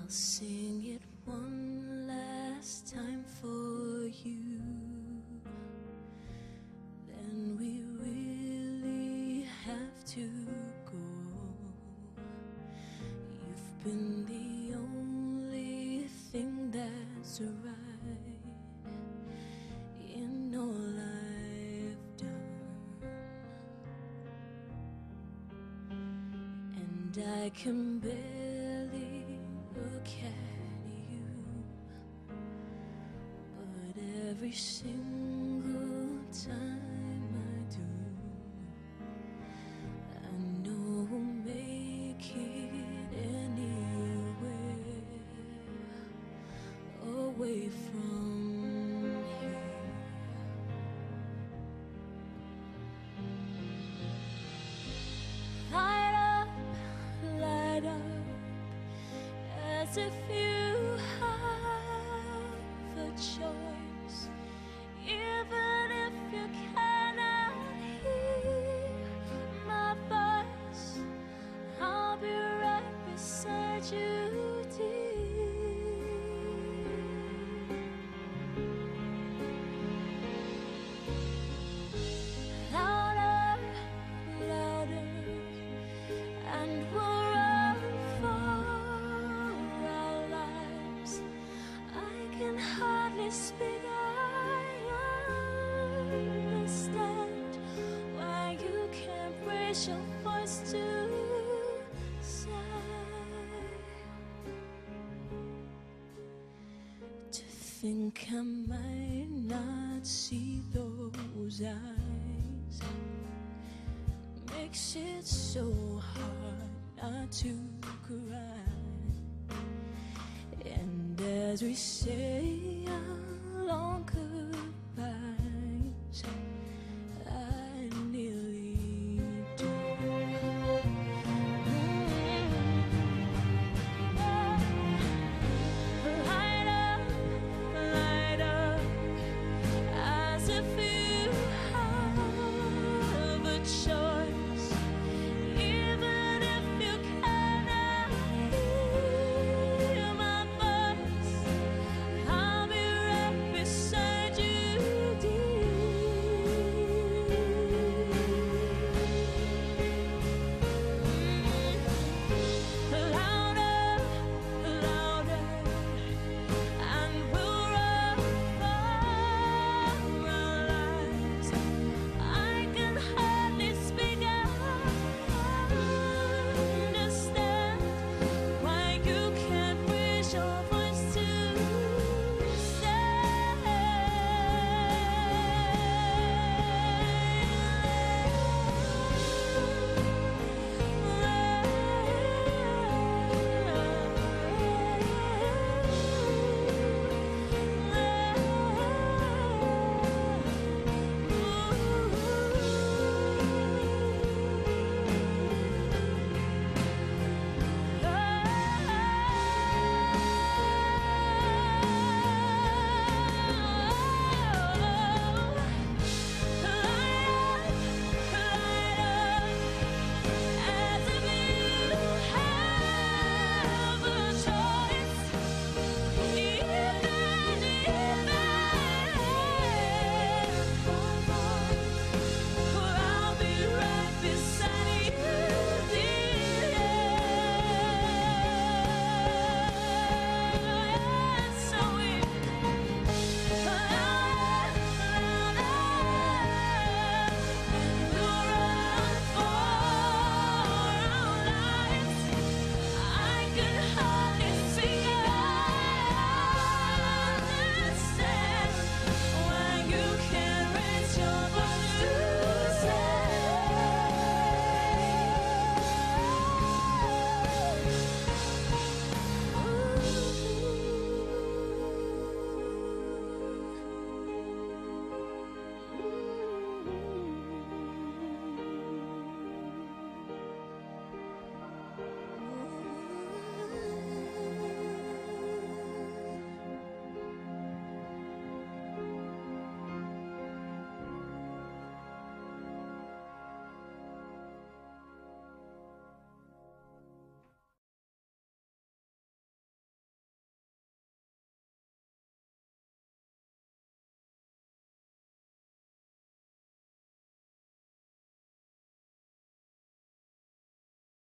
I'll sing it one last time for you. Then we really have to go. You've been the only thing that's right in all I've done, and I can barely look at you, but every single time I do, I know we'll make it anywhere away from here. Light up, as if you have a choice, even if you cannot hear my voice. I'll be right beside you, dear. Louder, louder, and we'll run for our lives. I can hardly speak, I understand why you can't raise your voice to say. To think I might not see those eyes makes it so hard not to cry. And as we say, how long could